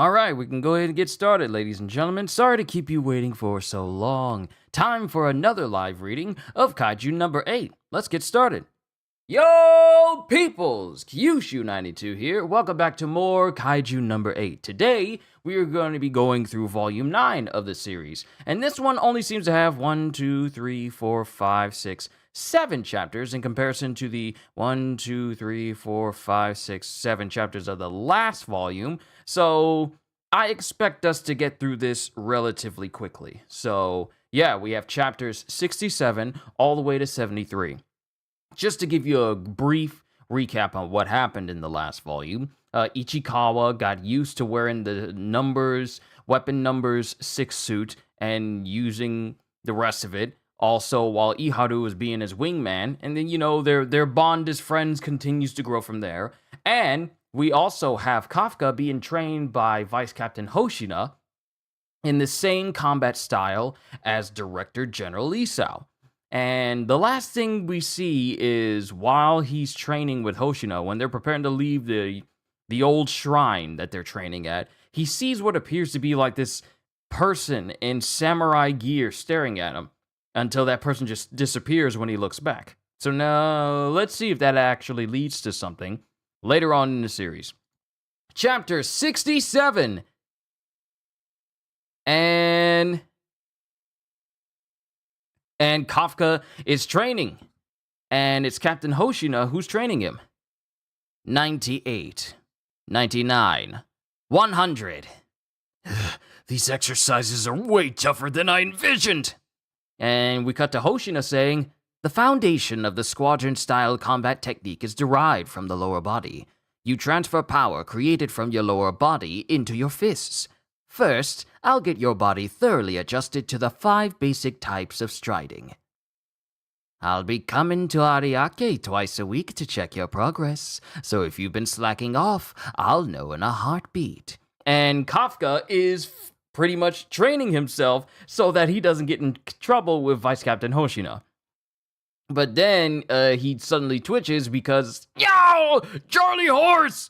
Alright, we can go ahead and get started, ladies and gentlemen. Sorry to keep you waiting for so long. Time for another live reading of Kaiju number 8. Let's get started. Yo, peoples! KAIJU92 here. Welcome back to more Kaiju number 8. Today, we are going to be going through volume 9 of the series. And this one only seems to have 1, 2, 3, 4, 5, 6, 7 chapters in comparison to the 1, 2, 3, 4, 5, 6, 7 chapters of the last volume. So I expect us to get through this relatively quickly. So yeah, we have chapters 67 all the way to 73. Just to give you a brief recap on what happened in the last volume, Ichikawa got used to wearing the weapon numbers 6 suit and using the rest of it. Also, while Iharu was being his wingman, and then, their bond as friends continues to grow from there. And we also have Kafka being trained by Vice Captain Hoshina in the same combat style as Director General Isao. And the last thing we see is while he's training with Hoshina, when they're preparing to leave the old shrine that they're training at, he sees what appears to be like this person in samurai gear staring at him until that person just disappears when he looks back. So now, let's see if that actually leads to something later on in the series. Chapter 67. And Kafka is training. And it's Captain Hoshina who's training him. 98. 99. 100. These exercises are way tougher than I envisioned. And we cut to Hoshina saying, "The foundation of the squadron-style combat technique is derived from the lower body. You transfer power created from your lower body into your fists. First, I'll get your body thoroughly adjusted to the 5 basic types of striding. I'll be coming to Ariake twice a week to check your progress, so if you've been slacking off, I'll know in a heartbeat." And Kafka is pretty much training himself so that he doesn't get in trouble with Vice Captain Hoshina. But then he suddenly twitches because, yo, Charlie Horse!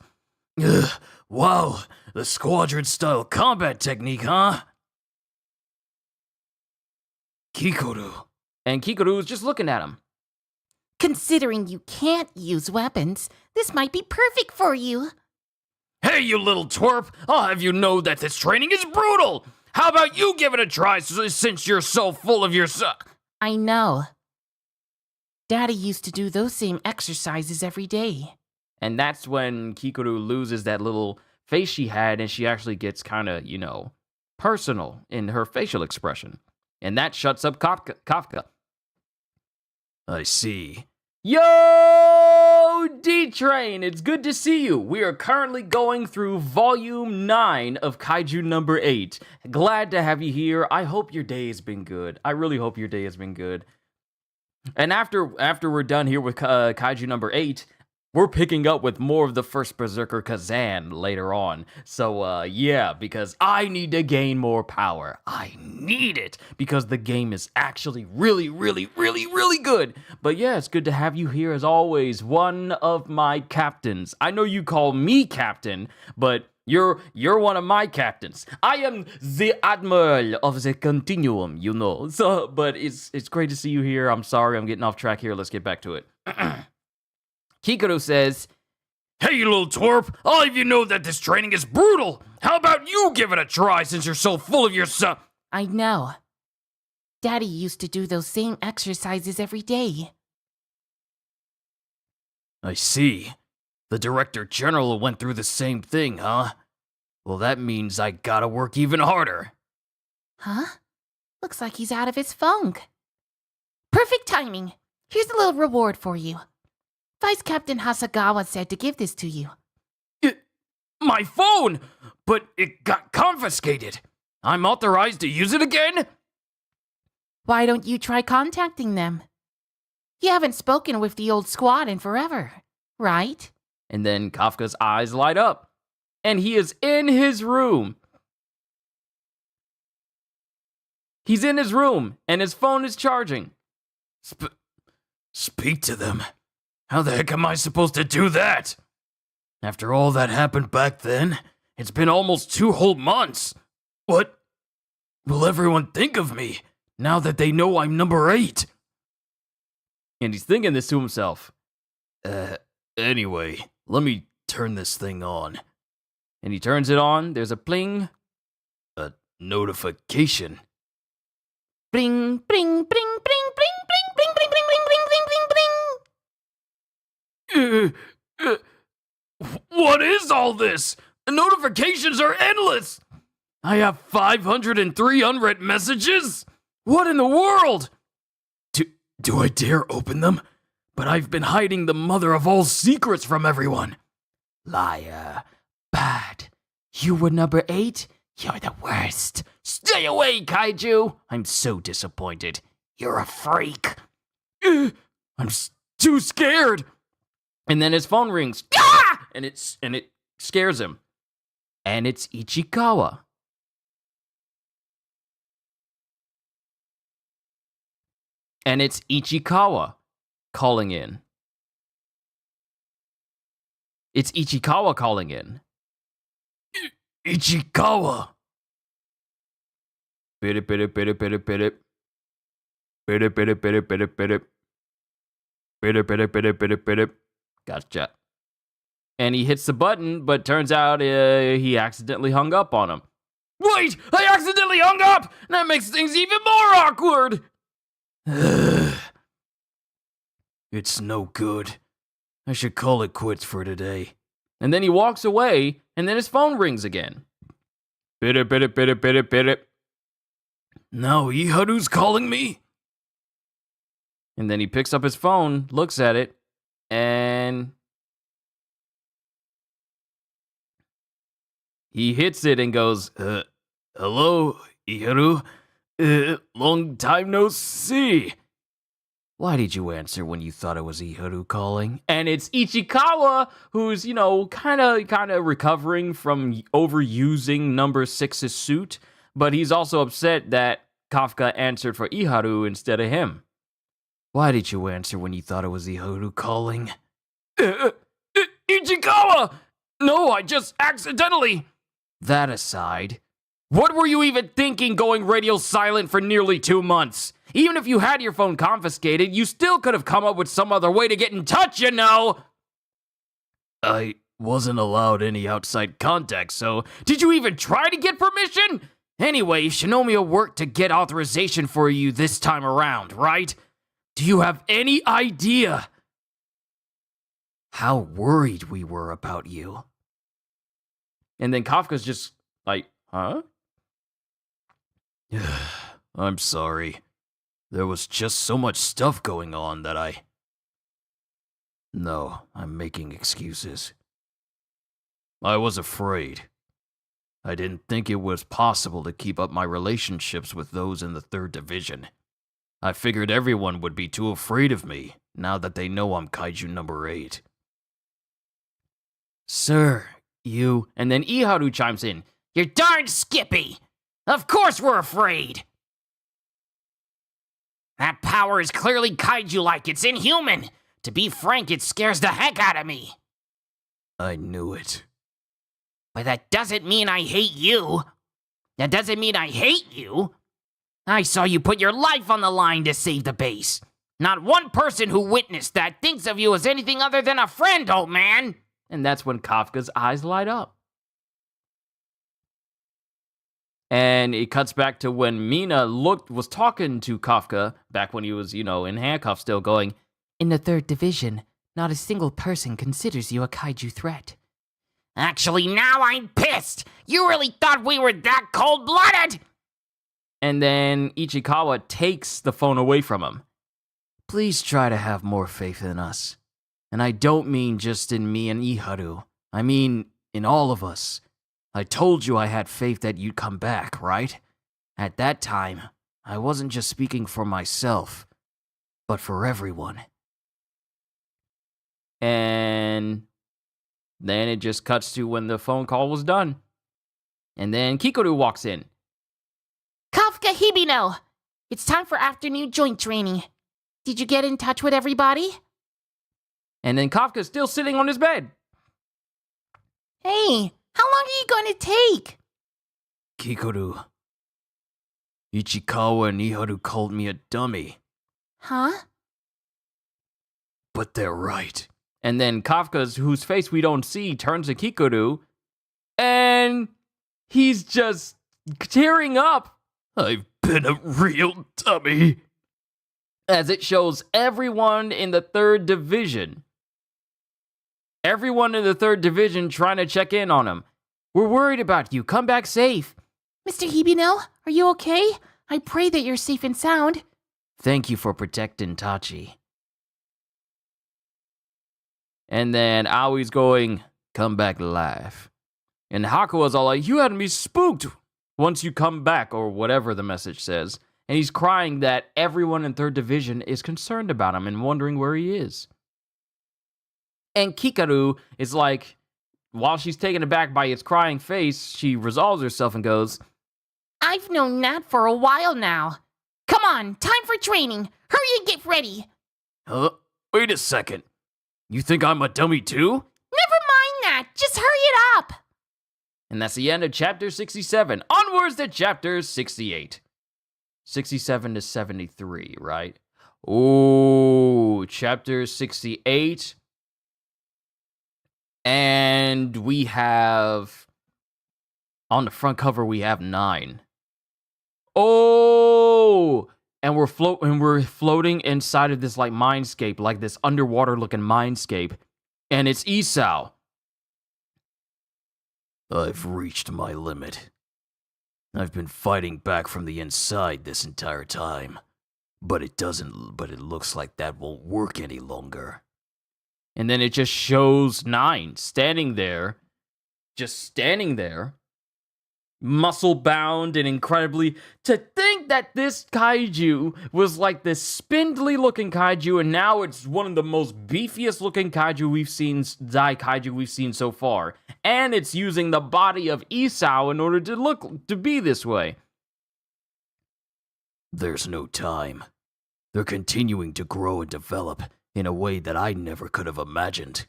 Ugh, wow, the squadron-style combat technique, huh? Kikoru. And Kikoru is just looking at him. Considering you can't use weapons, this might be perfect for you. Hey, you little twerp! I'll have you know that this training is brutal! How about you give it a try since you're so full of yourself? I know. Daddy used to do those same exercises every day. And that's when Kikoru loses that little face she had, and she actually gets kind of, personal in her facial expression. And that shuts up Kafka. I see. Yo, D-Train, it's good to see you. We are currently going through volume 9 of Kaiju number 8. Glad to have you here. I hope your day has been good. I really hope your day has been good. And after we're done here with Kaiju number 8, we're picking up with more of the first Berserker Kazan later on. So, yeah, because I need to gain more power. I need it, because the game is actually really, really, really, really good. But yeah, it's good to have you here as always, one of my captains. I know you call me captain, but you're one of my captains. I am the admiral of the continuum, So, but it's great to see you here. I'm sorry, I'm getting off track here. Let's get back to it. Kikoru says, "Hey, you little twerp! I'll have you know that this training is brutal! How about you give it a try since you're so full of yourself?" I know. Daddy used to do those same exercises every day. I see. The Director General went through the same thing, huh? Well, that means I gotta work even harder. Huh? Looks like he's out of his funk. Perfect timing. Here's a little reward for you. Vice Captain Hasagawa said to give this to you. My phone! But it got confiscated. I'm authorized to use it again? Why don't you try contacting them? You haven't spoken with the old squad in forever, right? And then Kafka's eyes light up. And he is in his room. He's in his room, and his phone is charging. Speak to them. How the heck am I supposed to do that? After all that happened back then, It's been almost 2 whole months. What will everyone think of me now that they know I'm number 8? And he's thinking this to himself. Anyway, let me turn this thing on. And he turns it on. There's a pling. A notification. Bling, bling, bling, bling, bling, bling, bling, bling, bling, bling, bling, bling, bling. What is all this? The notifications are endless. I have 503 unread messages? What in the world? Do I dare open them? But I've been hiding the mother of all secrets from everyone. Liar. Bad. You were number 8? You're the worst. Stay away, Kaiju. I'm so disappointed. You're a freak. I'm too scared. And then his phone rings. Ah! And it scares him. And it's Ichikawa. And it's Ichikawa calling in. It's Ichikawa calling in. Ichikawa. Bit it. Gotcha. And he hits the button, but turns out he accidentally hung up on him. Wait! I accidentally hung up! That makes things even more awkward! It's no good. I should call it quits for today. And then he walks away, and then his phone rings again. Bit it. Now Iharu's calling me? And then he picks up his phone, looks at it, and he hits it and goes, hello, Iharu? Long time no see. Why did you answer when you thought it was Iharu calling? And it's Ichikawa, who's, kind of recovering from overusing number 6's suit, but he's also upset that Kafka answered for Iharu instead of him. Why did you answer when you thought it was Iharu calling? Ichikawa! No, I just accidentally... That aside, what were you even thinking going radio silent for nearly 2 months? Even if you had your phone confiscated, you still could have come up with some other way to get in touch, you know! I wasn't allowed any outside contact, so did you even try to get permission? Anyway, Shinomiya worked to get authorization for you this time around, right? Do you have any idea how worried we were about you? And then Kafka's just like, huh? I'm sorry. There was just so much stuff going on that No, I'm making excuses. I was afraid. I didn't think it was possible to keep up my relationships with those in the 3rd Division. I figured everyone would be too afraid of me, now that they know I'm Kaiju number 8. Sir, you... And then Iharu chimes in. You're darn skippy! Of course we're afraid! That power is clearly Kaiju-like. It's inhuman! To be frank, it scares the heck out of me. I knew it. But that doesn't mean I hate you. That doesn't mean I hate you. I saw you put your life on the line to save the base. Not one person who witnessed that thinks of you as anything other than a friend, old man. And that's when Kafka's eyes light up. And it cuts back to when Mina was talking to Kafka, back when he was, in handcuffs still, going, In the 3rd Division, not a single person considers you a kaiju threat. Actually, now I'm pissed! You really thought we were that cold-blooded? And then Ichikawa takes the phone away from him. Please try to have more faith in us. And I don't mean just in me and Iharu. I mean in all of us. I told you I had faith that you'd come back, right? At that time, I wasn't just speaking for myself, but for everyone. And then it just cuts to when the phone call was done. And then Kikoru walks in. Kafka Hibino! It's time for afternoon joint training. Did you get in touch with everybody? And then Kafka's still sitting on his bed. Hey, How long are you going to take? Kikoru, Ichikawa and Iharu called me a dummy. Huh? But they're right. And then Kafka's, whose face we don't see, turns to Kikoru, and he's just tearing up. I've been a real dummy. As it shows everyone in the third division. Everyone in the third division trying to check in on him. We're worried about you. Come back safe. Mr. Hibino, are you okay? I pray that you're safe and sound. Thank you for protecting Tachi. And then Aoi's going, come back alive. And Hakua's all like, you had me spooked once you come back, or whatever the message says. And he's crying that everyone in third division is concerned about him and wondering where he is. And Kikaru is like, while she's taken aback by its crying face, she resolves herself and goes, I've known that for a while now. Come on, time for training. Hurry and get ready. Wait a second. You think I'm a dummy too? Never mind that. Just hurry it up. And that's the end of chapter 67. Onwards to chapter 68. 67 to 73, right? Oh, chapter 68. And we have, on the front cover, we have 9. Oh, and we're floating inside of this like mindscape, like this underwater looking mindscape, and it's Isao. I've reached my limit. I've been fighting back from the inside this entire time, but it looks like that won't work any longer. And then it just shows 9 standing there, muscle bound and incredibly. To think that this kaiju was like this spindly looking kaiju, and now it's one of the most beefiest looking kaiju we've seen, Dai kaiju we've seen so far. And it's using the body of Isao in order to be this way. There's no time. They're continuing to grow and develop in a way that I never could have imagined.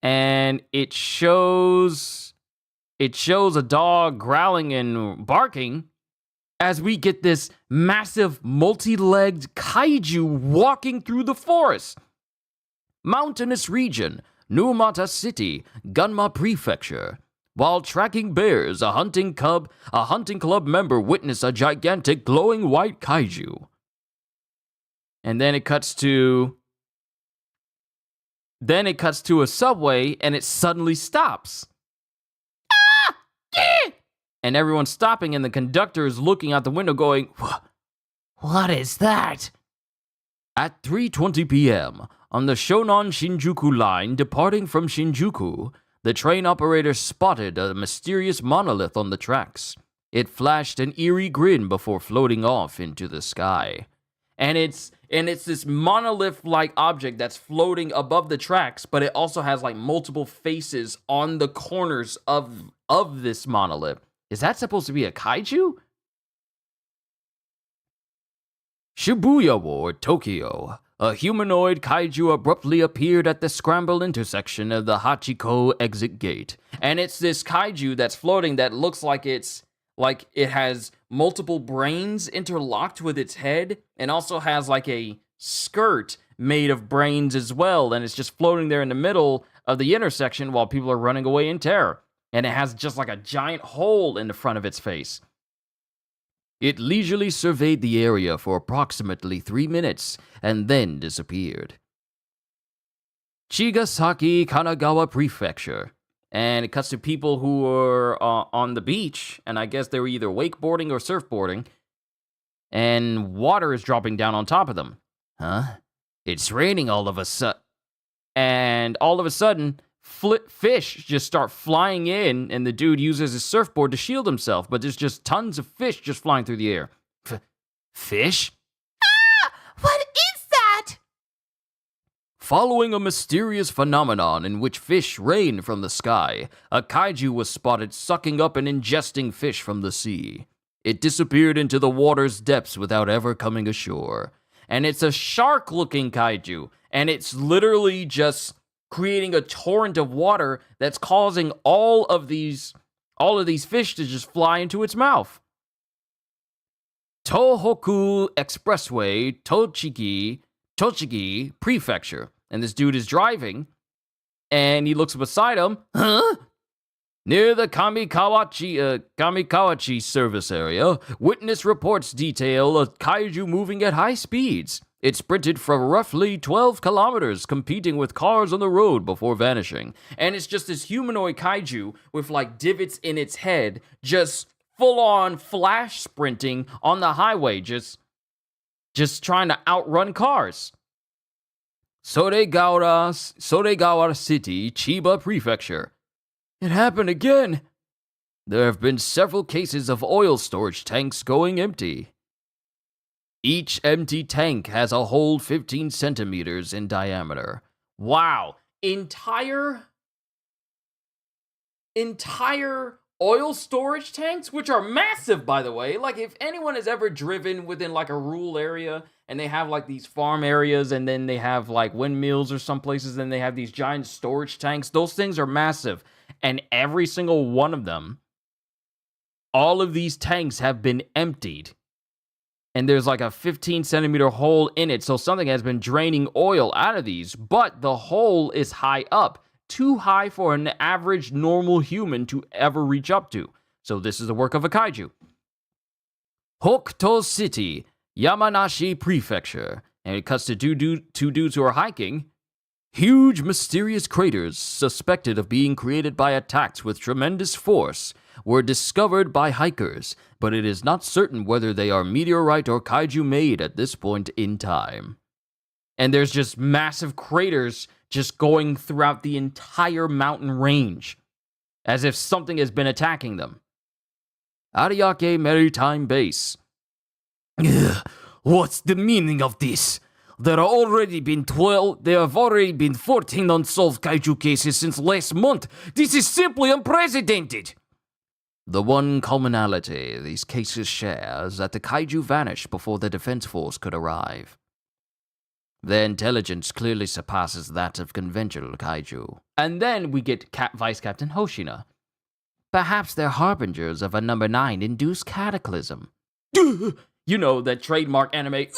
And it shows a dog growling and barking as we get this massive multi-legged kaiju walking through the forest. Mountainous region, Numata City, Gunma Prefecture. While tracking bears, a hunting club member witnessed a gigantic glowing white kaiju. And then it cuts to a subway, and it suddenly stops. And everyone's stopping, and the conductor is looking out the window going, what is that? At 3:20 p.m., on the Shonan Shinjuku line departing from Shinjuku, the train operator spotted a mysterious monolith on the tracks. It flashed an eerie grin before floating off into the sky. And it's this monolith-like object that's floating above the tracks, but it also has like multiple faces on the corners of this monolith. Is that supposed to be a kaiju? Shibuya Ward, Tokyo. A humanoid kaiju abruptly appeared at the scramble intersection of the Hachiko exit gate. And it's this kaiju that's floating that looks like it has multiple brains interlocked with its head, and also has like a skirt made of brains as well, and it's just floating there in the middle of the intersection while people are running away in terror. And it has just like a giant hole in the front of its face. It leisurely surveyed the area for approximately 3 minutes and then disappeared. Chigasaki, Kanagawa Prefecture. And it cuts to people who are on the beach, and I guess they were either wakeboarding or surfboarding, and water is dropping down on top of them. Huh? It's raining all of a sudden. And all of a sudden, fish just start flying in, and the dude uses his surfboard to shield himself, but there's just tons of fish just flying through the air. Fish? Ah! What is that? Following a mysterious phenomenon in which fish rain from the sky, a kaiju was spotted sucking up and ingesting fish from the sea. It disappeared into the water's depths without ever coming ashore. And it's a shark-looking kaiju, and it's literally just creating a torrent of water that's causing all of these fish to just fly into its mouth. Tohoku Expressway, Tochigi Prefecture. And this dude is driving, and he looks beside him. Huh? Near the Kamikawachi service area, witness reports detail a kaiju moving at high speeds. It sprinted for roughly 12 kilometers, competing with cars on the road before vanishing. And it's just this humanoid kaiju with like divots in its head, just full-on flash sprinting on the highway, just trying to outrun cars. Soregawara City, Chiba Prefecture. It happened again. There have been several cases of oil storage tanks going empty. Each empty tank has a hole 15 centimeters in diameter. Wow. Entire oil storage tanks, which are massive, by the way. Like, if anyone has ever driven within, like, a rural area, and they have, like, these farm areas, and then they have, like, windmills or some places, and they have these giant storage tanks, those things are massive. And every single one of them, all of these tanks have been emptied. And there's like a 15 centimeter hole in it, so something has been draining oil out of these. But the hole is high up, too high for an average normal human to ever reach up to. So this is the work of a kaiju. Hokuto City, Yamanashi Prefecture. And it cuts to two dudes who are hiking. Huge mysterious craters, suspected of being created by attacks with tremendous force, were discovered by hikers, but it is not certain whether they are meteorite or kaiju made at this point in time. And there's just massive craters just going throughout the entire mountain range, as if something has been attacking them. Ariake Maritime Base. What's the meaning of this? There have already been 14 unsolved kaiju cases since last month. This is simply unprecedented. The one commonality these cases share is that the kaiju vanished before the defense force could arrive. Their intelligence clearly surpasses that of conventional kaiju. And then we get Vice Captain Hoshina. Perhaps they're harbingers of a number 9 induced cataclysm. You know, that trademark anime.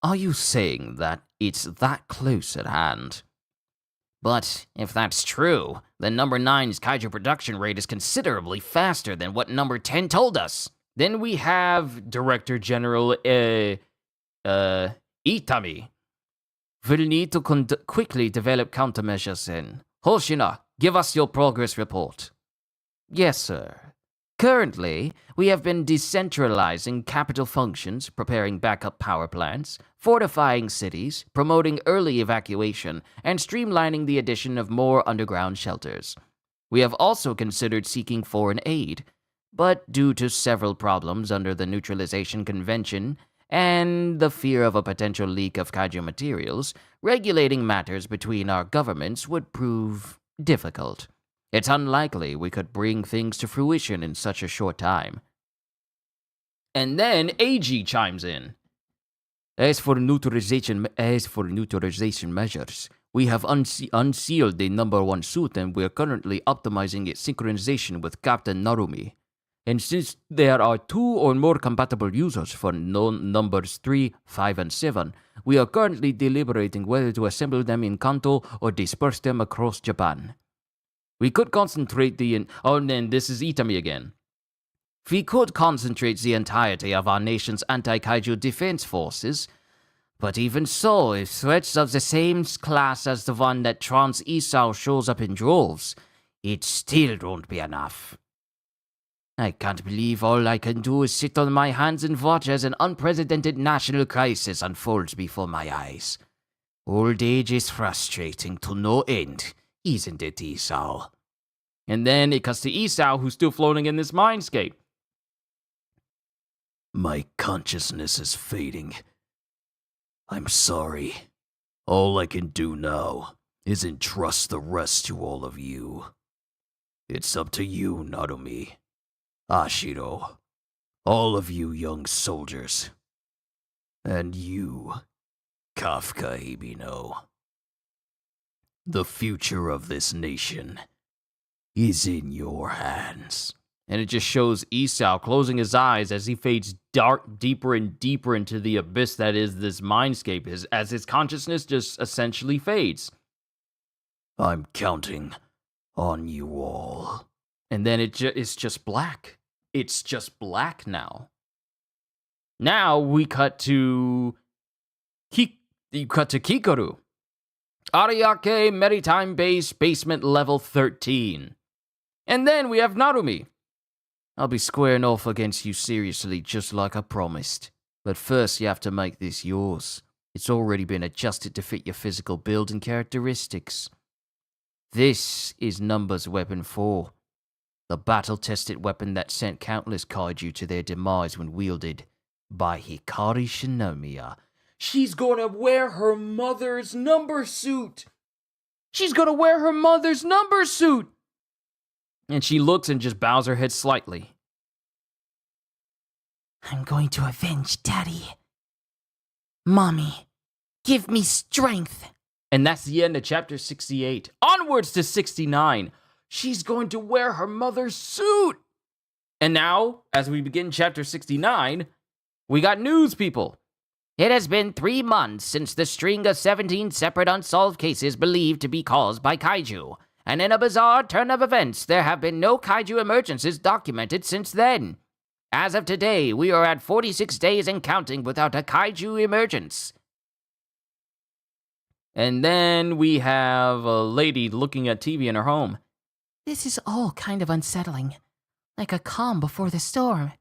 Are you saying that it's that close at hand? But if that's true, then number 9's kaiju production rate is considerably faster than what number 10 told us. Then we have Director General Itami. We'll need to quickly develop countermeasures then. Hoshina, give us your progress report. Yes, sir. Currently, we have been decentralizing capital functions, preparing backup power plants, fortifying cities, promoting early evacuation, and streamlining the addition of more underground shelters. We have also considered seeking foreign aid, but due to several problems under the Neutralization Convention and the fear of a potential leak of kaiju materials, regulating matters between our governments would prove difficult. It's unlikely we could bring things to fruition in such a short time. And then AG chimes in. As for neutralization measures, we have unsealed the number 1 suit and we're currently optimizing its synchronization with Captain Narumi. And since there are 2 or more compatible users for numbers 3, 5, and 7, we are currently deliberating whether to assemble them in Kanto or disperse them across Japan. We could concentrate and this is Itami again. We could concentrate the entirety of our nation's anti-kaiju defense forces, but even so, if threats of the same class as the one that Trans Isao shows up in droves, it still won't be enough. I can't believe all I can do is sit on my hands and watch as an unprecedented national crisis unfolds before my eyes. Old age is frustrating to no end. Isn't it, Isao? And then it cuts to Isao, who's still floating in this mindscape. My consciousness is fading. I'm sorry. All I can do now is entrust the rest to all of you. It's up to you, Narumi, Ashiro, all of you young soldiers. And you, Kafka Ibino. The future of this nation is in your hands. And it just shows Esau closing his eyes as he fades deeper and deeper into the abyss that is this mindscape, as his consciousness just essentially fades. I'm counting on you all. And then it's just black. It's just black now. Now we cut to Kikoru. Ariake Maritime Base, basement level 13. And then we have Narumi. I'll be squaring off against you seriously, just like I promised. But first you have to make this yours. It's already been adjusted to fit your physical build and characteristics. This is Number's Weapon 4. The battle-tested weapon that sent countless kaiju to their demise when wielded by Hikari Shinomiya. She's gonna wear her mother's number suit! She's gonna wear her mother's number suit! And she looks and just bows her head slightly. I'm going to avenge Daddy. Mommy, give me strength. And that's the end of chapter 68. Onwards to 69. She's going to wear her mother's suit! And now, as we begin chapter 69, we got news, people. It has been 3 months since the string of 17 separate unsolved cases believed to be caused by kaiju. And in a bizarre turn of events, there have been no kaiju emergencies documented since then. As of today, we are at 46 days and counting without a kaiju emergence. And then we have a lady looking at TV in her home. This is all kind of unsettling. Like a calm before the storm.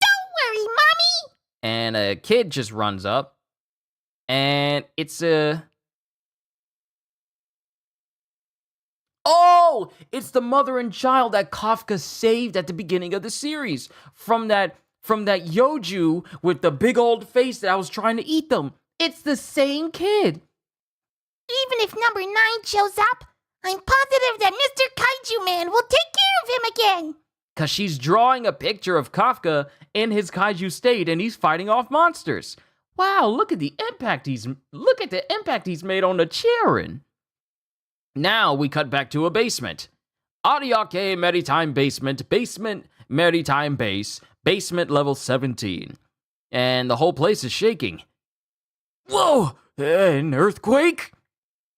Don't worry, Mommy! And a kid just runs up. And it's a... Oh! It's the mother and child that Kafka saved at the beginning of the series. From that Yoju with the big old face that I was trying to eat them. It's the same kid. Even if number 9 shows up, I'm positive that Mr. Kaiju Man will take care of him again. Because she's drawing a picture of Kafka in his kaiju state and he's fighting off monsters. Wow, look at the impact he's made on the children. Now we cut back to a basement. Ariake Maritime Basement, Maritime Base, basement level 17. And the whole place is shaking. Whoa! An earthquake?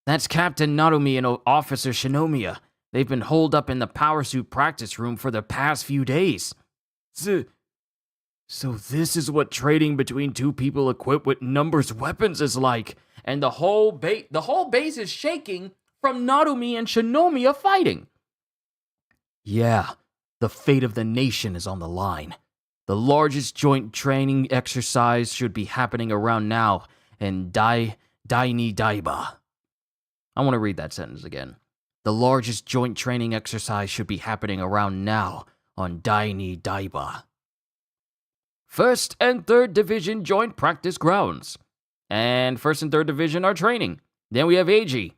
That's Captain Narumi and Officer Shinomiya. They've been holed up in the power suit practice room for the past few days. So this is what trading between two people equipped with Number's weapons is like. And the whole base is shaking from Narumi and Shinomiya fighting. Yeah, the fate of the nation is on the line. The largest joint training exercise should be happening around now in Daini Daiba. I want to read that sentence again. The largest joint training exercise should be happening around now on Daini Daiba. 1st and 3rd Division joint practice grounds. And 1st and 3rd Division are training. Then we have AG.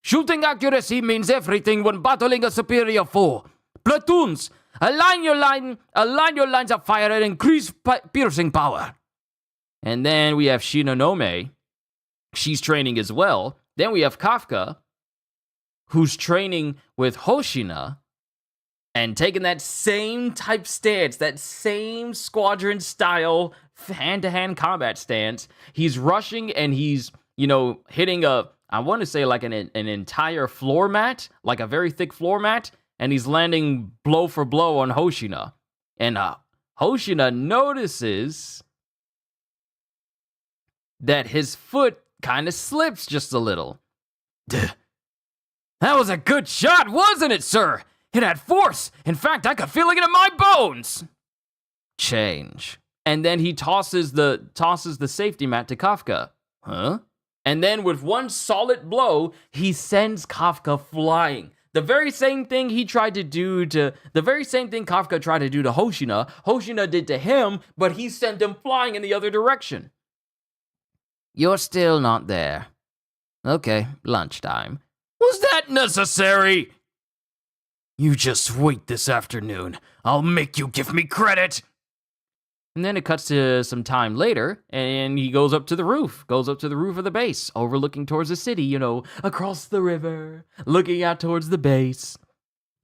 Shooting accuracy means everything when battling a superior foe. Platoons, align your lines of fire and increase piercing power. And then we have Shinonome. She's training as well. Then we have Kafka, who's training with Hoshina and taking that same type stance, that same squadron style hand-to-hand combat stance. He's rushing and he's, hitting I want to say like an entire floor mat, like a very thick floor mat, and he's landing blow for blow on Hoshina. And Hoshina notices that his foot kind of slips just a little. That was a good shot, wasn't it, sir? It had force. In fact, I could feel it in my bones. Change. And then he tosses the safety mat to Kafka. Huh? And then with one solid blow, he sends Kafka flying. The very same thing Kafka tried to do to Hoshina, Hoshina did to him, but he sent him flying in the other direction. You're still not there. Okay, lunchtime. Was that necessary? You just wait this afternoon. I'll make you give me credit. And then it cuts to some time later, and he goes up to the roof of the base, overlooking towards the city, across the river, looking out towards the base.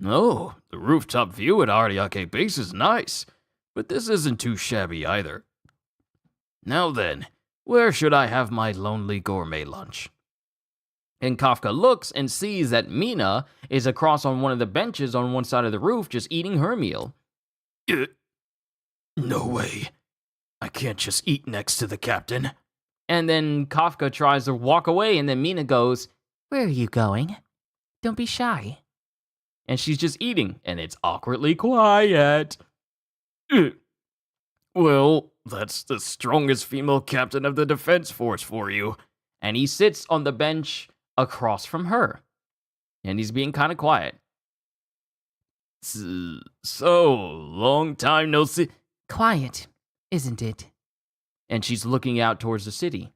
Oh, the rooftop view at Ariake Base is nice, but this isn't too shabby either. Now then, where should I have my lonely gourmet lunch? And Kafka looks and sees that Mina is across on one of the benches on one side of the roof just eating her meal. No way. I can't just eat next to the captain. And then Kafka tries to walk away, and then Mina goes, Where are you going? Don't be shy. And she's just eating, and it's awkwardly quiet. Well, that's the strongest female captain of the defense force for you. And he sits on the bench across from her. And he's being kind of quiet. So, long time no see. Quiet, isn't it? And she's looking out towards the city.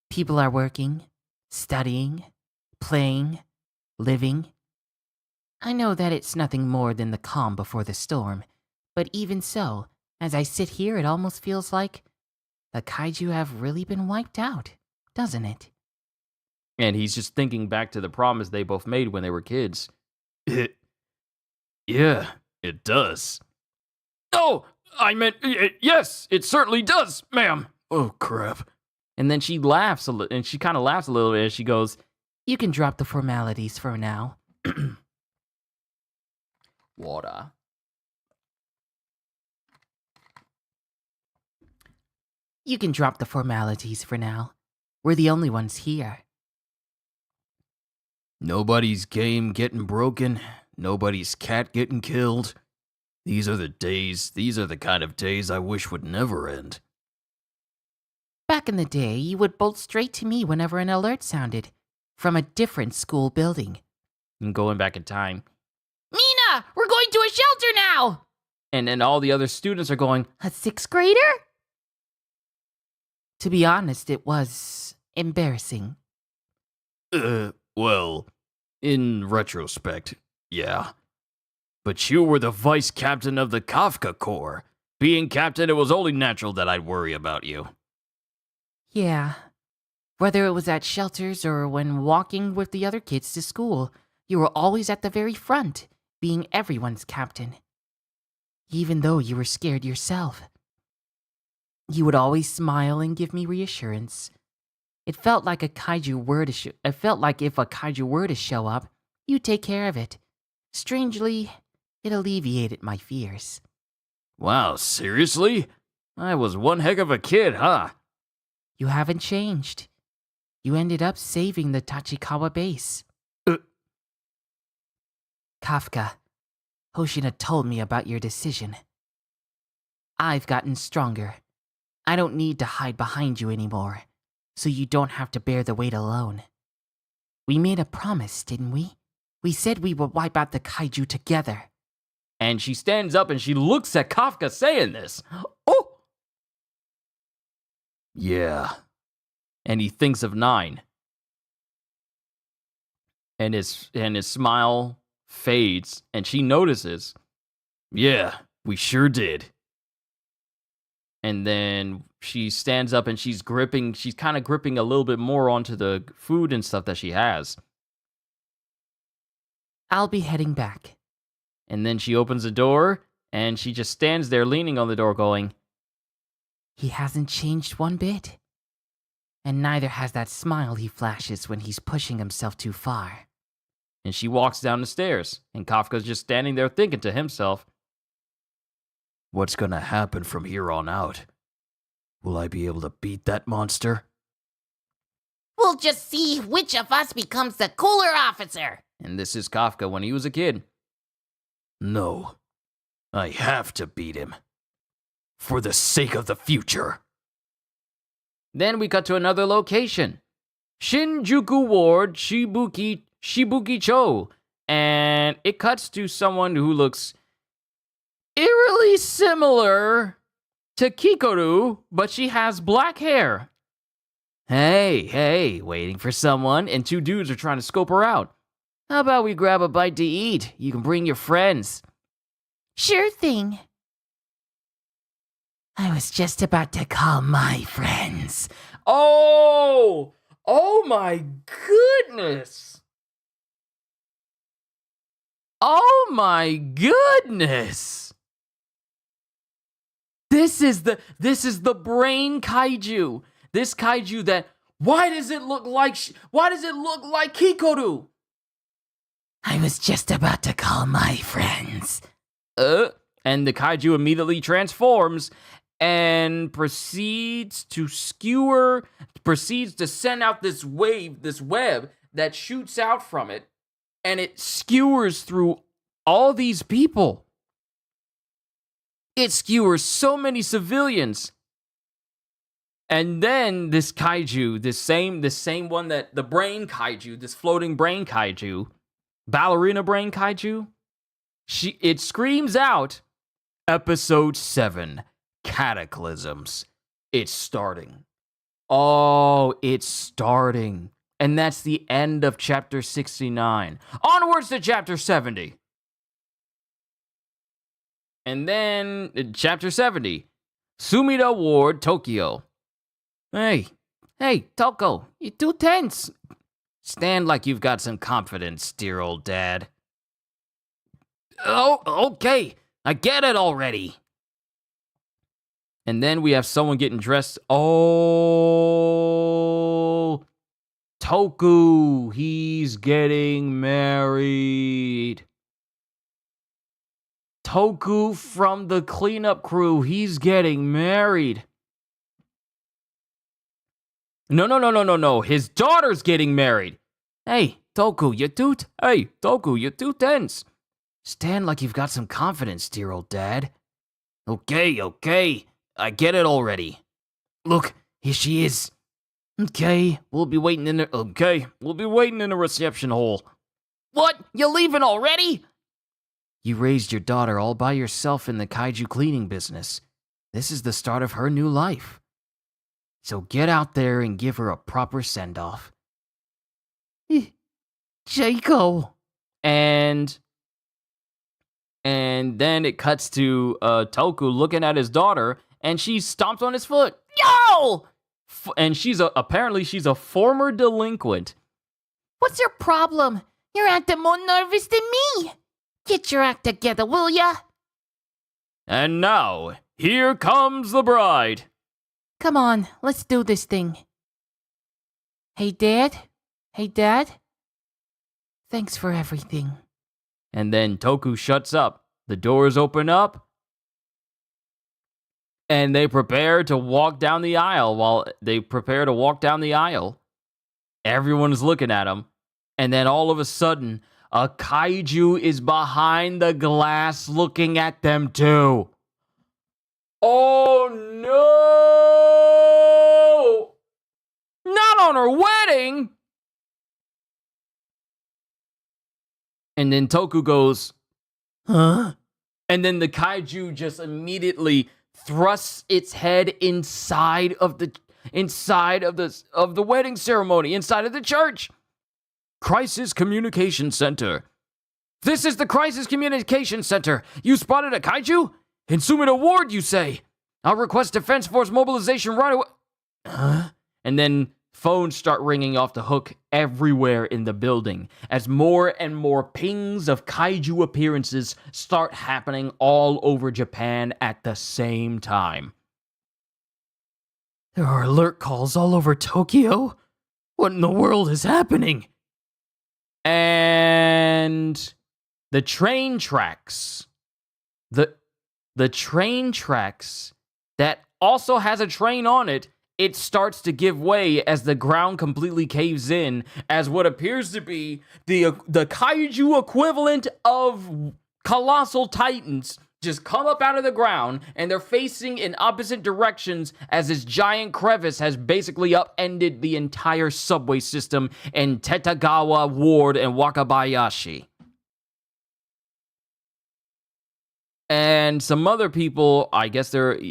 People are working, studying, playing, living. I know that it's nothing more than the calm before the storm, but even so, as I sit here, it almost feels like the kaiju have really been wiped out, doesn't it? And he's just thinking back to the promise they both made when they were kids. Yeah, it does. Oh, I meant, yes, it certainly does, ma'am. Oh, crap. And then she laughs a little, and she kind of laughs a little bit as she goes, You can drop the formalities for now. Water. You can drop the formalities for now. We're the only ones here. Nobody's game getting broken. Nobody's cat getting killed. These are the kind of days I wish would never end. Back in the day, you would bolt straight to me whenever an alert sounded, from a different school building. And going back in time. Mina, we're going to a shelter now! And then all the other students are going, A 6th grader? To be honest, it was embarrassing. Well, in retrospect, yeah. But you were the vice captain of the Kafka Corps. Being captain, it was only natural that I'd worry about you. Yeah. Whether it was at shelters or when walking with the other kids to school, you were always at the very front, being everyone's captain. Even though you were scared yourself. You would always smile and give me reassurance. It felt like if a kaiju were to show up, you'd take care of it. Strangely, it alleviated my fears. Wow, seriously? I was one heck of a kid, huh? You haven't changed. You ended up saving the Tachikawa base. Kafka, Hoshina told me about your decision. I've gotten stronger. I don't need to hide behind you anymore, so you don't have to bear the weight alone. We made a promise, didn't we? We said we would wipe out the kaiju together. And she stands up and she looks at Kafka saying this. Oh! Yeah. And he thinks of 9. And his smile fades, and she notices. Yeah, we sure did. And then she stands up and she's kind of gripping a little bit more onto the food and stuff that she has. I'll be heading back. And then she opens the door, and she just stands there leaning on the door going, He hasn't changed one bit. And neither has that smile he flashes when he's pushing himself too far. And she walks down the stairs, and Kafka's just standing there thinking to himself, what's gonna happen from here on out? Will I be able to beat that monster? We'll just see which of us becomes the cooler officer. And this is Kafka when he was a kid. No, I have to beat him. For the sake of the future. Then we cut to another location. Shinjuku Ward, Shibuki-cho. And it cuts to someone who looks eerily similar to Kikoru, but she has black hair. Hey, waiting for someone, and 2 dudes are trying to scope her out. How about we grab a bite to eat? You can bring your friends. Sure thing. I was just about to call my friends. Oh my goodness. Oh my goodness. This is the brain kaiju. This kaiju that, why does it look like Kikoru? I was just about to call my friends. And the kaiju immediately transforms and proceeds to send out this web that shoots out from it, and it skewers through all these people. It skewers so many civilians. And then this kaiju, this same one that the brain kaiju, this floating brain kaiju, ballerina brain kaiju, it screams out, Episode 7, Cataclysms. It's starting. Oh, it's starting. And that's the end of chapter 69. Onwards to chapter 70. And then chapter 70, Sumida Ward, Tokyo. Hey, Toko, you're too tense. Stand like you've got some confidence, dear old dad. Oh, okay, I get it already. And then we have someone getting dressed. Oh, Toku, he's getting married. Toku from the cleanup crew, he's getting married. No. His daughter's getting married. Hey, Toku, you're too tense. Stand like you've got some confidence, dear old dad. Okay. I get it already. Look, here she is. Okay, we'll be waiting in the reception hall. What? You're leaving already? You raised your daughter all by yourself in the kaiju cleaning business. This is the start of her new life. So get out there and give her a proper send-off. Jaco. And then it cuts to Toku looking at his daughter, and she stomps on his foot. Yo! And apparently she's a former delinquent. What's your problem? You're acting more nervous than me. Get your act together, will ya? And now, here comes the bride. Come on, let's do this thing. Hey, Dad? Thanks for everything. And then Toku shuts up. The doors open up. And they prepare to walk down the aisle. Everyone's looking at him. And then all of a sudden, a kaiju is behind the glass looking at them too. Oh no! Not on her wedding! And then Toku goes, huh? And then the kaiju just immediately thrusts its head inside of the wedding ceremony, inside of the church. Crisis Communication Center. This is the Crisis Communication Center. You spotted a kaiju? In Sumida Ward, you say? I'll request Defense Force mobilization right away. Huh? And then phones start ringing off the hook everywhere in the building as more and more pings of kaiju appearances start happening all over Japan at the same time. There are alert calls all over Tokyo. What in the world is happening? And the train tracks. The train tracks that also has a train on it, it starts to give way as the ground completely caves in as what appears to be the kaiju equivalent of colossal titans just come up out of the ground, and they're facing in opposite directions as this giant crevice has basically upended the entire subway system in Tetagawa Ward and Wakabayashi. And some other people, I guess they're at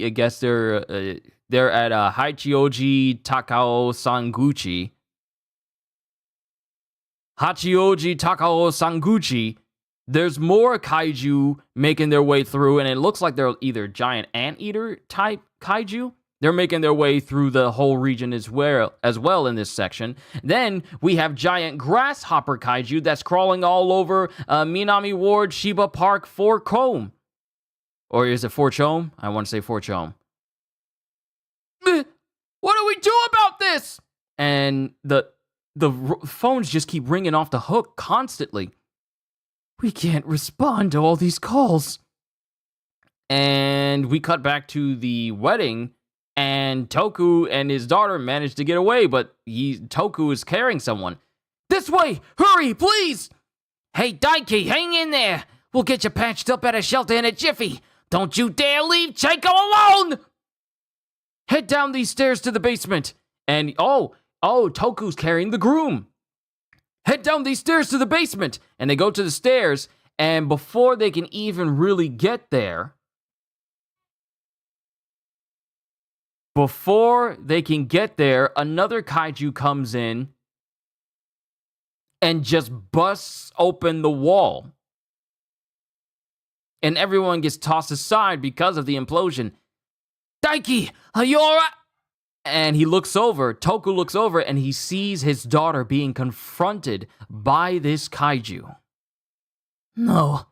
Hachioji Takao Sanguchi. Hachioji Takao Sanguchi. There's more kaiju making their way through, and it looks like they're either giant anteater type kaiju. They're making their way through the whole region as well in this section. Then we have giant grasshopper kaiju that's crawling all over Minami Ward, Shiba Park, Fort Combe. Or is it Fort Chome? I want to say Fort Chome. What do we do about this? And the phones just keep ringing off the hook constantly. We can't respond to all these calls. And we cut back to the wedding, and Toku and his daughter managed to get away, but Toku is carrying someone. This way! Hurry, please! Hey, Daiki, hang in there! We'll get you patched up at a shelter in a jiffy! Don't you dare leave Chaco alone! Head down these stairs to the basement. And Toku's carrying the groom. Head down these stairs to the basement. And they go to the stairs, and before they can even really get there, another kaiju comes in and just busts open the wall. And everyone gets tossed aside because of the implosion. Daiki, are you alright? And Toku looks over, and he sees his daughter being confronted by this kaiju. No.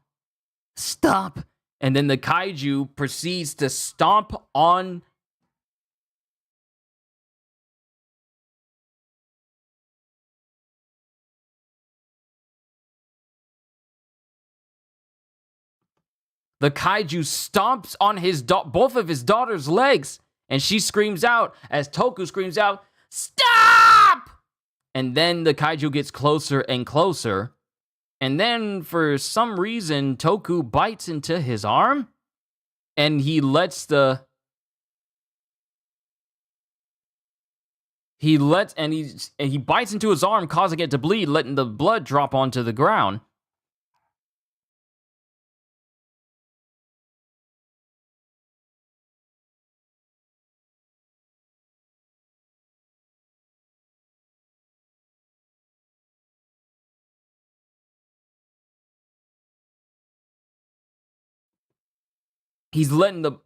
Stop. And then the kaiju proceeds to stomp on the kaiju stomps on both of his daughter's legs, and she screams out as Toku screams out, "Stop!" And then the kaiju gets closer and closer, and then for some reason Toku bites into his arm, and he bites into his arm, causing it to bleed, letting the blood drop onto the ground. He's letting the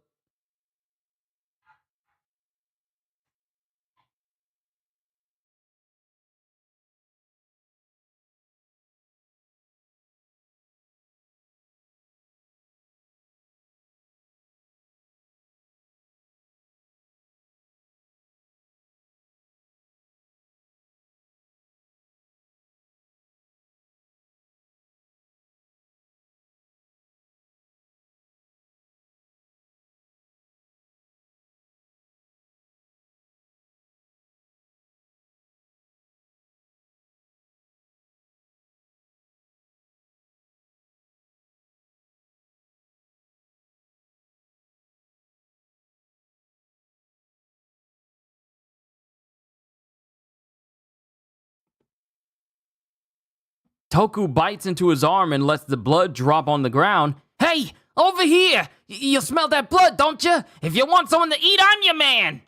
Toku bites into his arm and lets the blood drop on the ground. Hey, over here! You smell that blood, don't you? If you want someone to eat, I'm your man!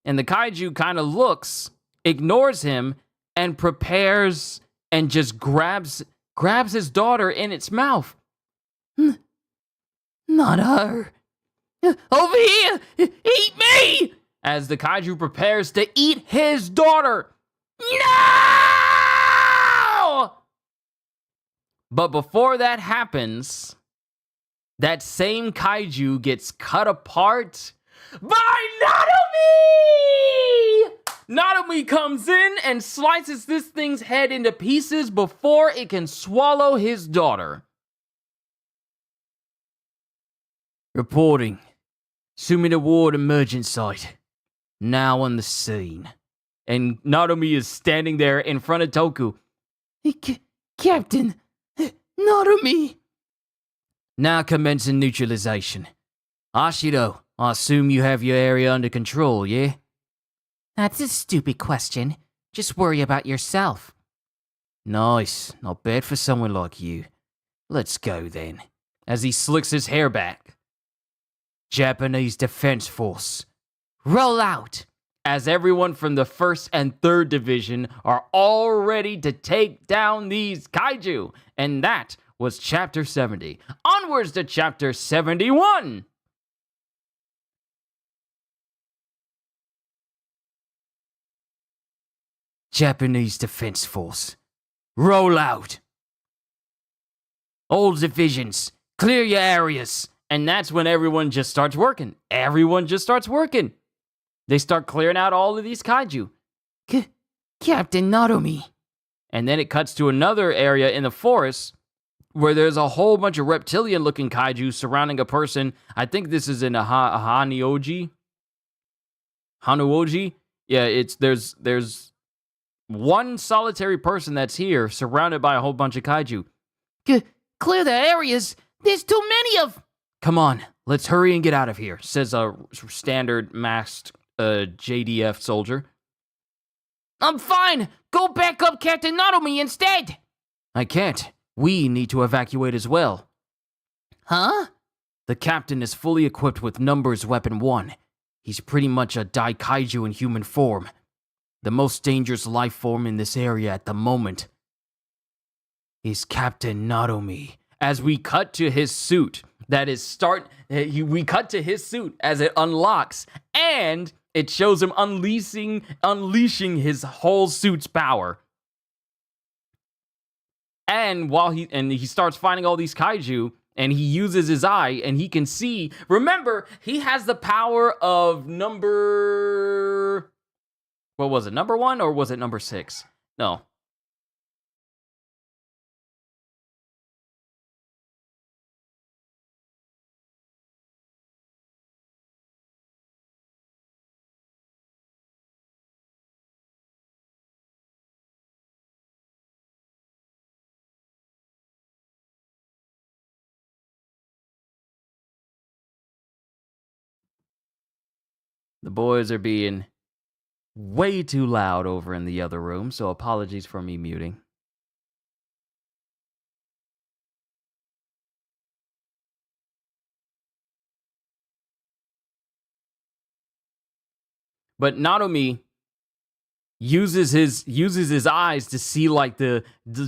And the kaiju kind of looks, ignores him, and prepares and just grabs his daughter in its mouth. Not her. Over here! Eat me! As the kaiju prepares to eat his daughter. No! But before that happens, that same kaiju gets cut apart by Naomi! Naomi comes in and slices this thing's head into pieces before it can swallow his daughter. Reporting. Sumida Ward emergent site. Now on the scene. And Naomi is standing there in front of Toku. Captain, Naomi. Now commencing neutralization. Ashido, I assume you have your area under control, yeah? That's a stupid question. Just worry about yourself. Nice. Not bad for someone like you. Let's go then. As he slicks his hair back. Japanese Defense Force. Roll out! As everyone from the 1st and 3rd Division are all ready to take down these kaiju. And that was Chapter 70. Onwards to Chapter 71. Japanese Defense Force. Roll out. All divisions, clear your areas. And that's when everyone just starts working. Everyone just starts working. They start clearing out all of these kaiju. Captain Narume. And then it cuts to another area in the forest where there's a whole bunch of reptilian-looking kaiju surrounding a person. I think this is in a Hanuoji. Yeah, there's one solitary person that's here surrounded by a whole bunch of kaiju. Clear the areas. There's too many of... Come on, let's hurry and get out of here, says a standard masked JDF soldier. I'm fine. Go back up Captain Narume instead. I can't. We need to evacuate as well. Huh? The captain is fully equipped with Numbers Weapon 1. He's pretty much a Daikaiju in human form. The most dangerous life form in this area at the moment is Captain Narume. As we cut to his suit, we cut to his suit as it unlocks, and it shows him unleashing his whole suit's power. And while he starts fighting all these kaiju, and he uses his eye, and he can see. Remember, he has the power of number... What was it, number 1 or was it number 6? No. The boys are being way too loud over in the other room, so apologies for me muting. But Narume uses his eyes to see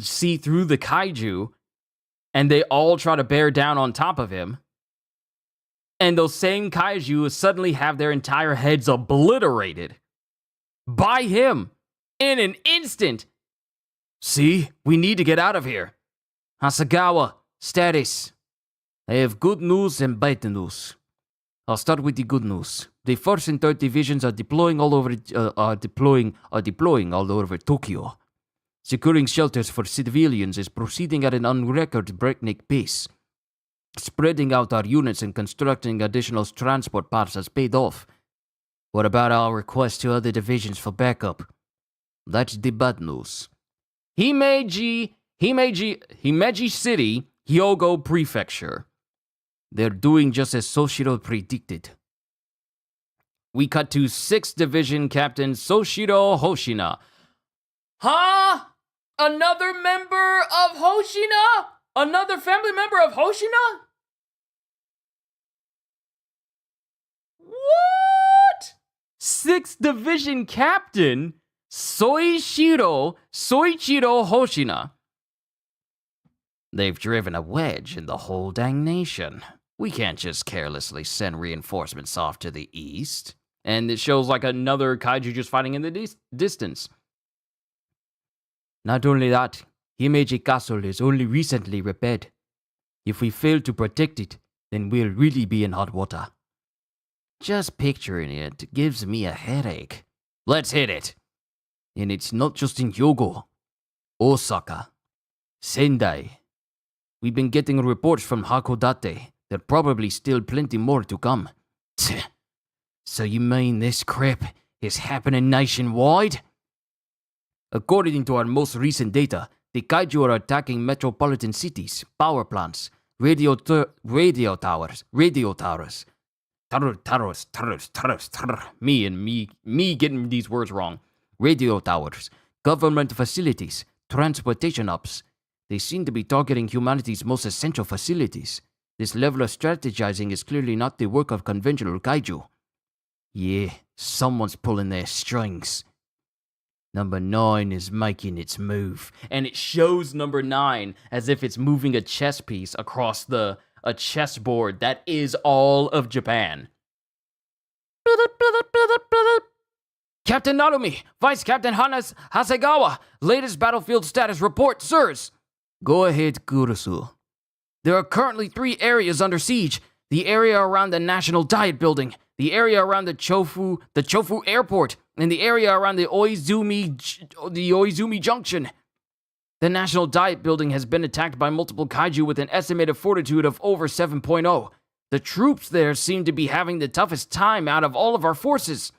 see through the kaiju, and they all try to bear down on top of him. And those same kaiju suddenly have their entire heads obliterated by him in an instant. See, we need to get out of here. Hasagawa, status. I have good news and bad news. I'll start with the good news. The 1st and 3rd divisions are deploying all over Tokyo. Securing shelters for civilians is proceeding at an unrecorded breakneck pace. Spreading out our units and constructing additional transport paths has paid off. What about our request to other divisions for backup? That's the bad news. Himeji City, Hyogo Prefecture. They're doing just as Soshiro predicted. We cut to 6th Division Captain Soshiro Hoshina. Huh? Another member of Hoshina? Another family member of Hoshina? What? 6th Division Captain Soichiro Hoshina. They've driven a wedge in the whole dang nation. We can't just carelessly send reinforcements off to the east. And it shows like another kaiju just fighting in the distance. Not only that, Himeji Castle is only recently repaired. If we fail to protect it, then we'll really be in hot water. Just picturing it gives me a headache. Let's hit it. And it's not just in Hyogo, Osaka, Sendai. We've been getting reports from Hakodate. There are probably still plenty more to come. So you mean this crap is happening nationwide? According to our most recent data, the kaiju are attacking metropolitan cities, power plants, radio towers. Me getting these words wrong. Radio towers, government facilities, transportation hubs. They seem to be targeting humanity's most essential facilities. This level of strategizing is clearly not the work of conventional kaiju. Yeah, someone's pulling their strings. Number 9 is making its move. And it shows number 9 as if it's moving a chess piece across a chessboard that is all of Japan. Captain Narumi, Vice Captain Hasegawa, latest battlefield status report, sirs. Go ahead, Kurusu. There are currently 3 areas under siege. The area around the National Diet Building, the area around the Chofu Airport, and the area around the Oizumi Junction. The National Diet Building has been attacked by multiple kaiju with an estimated fortitude of over 7.0. The troops there seem to be having the toughest time out of all of our forces.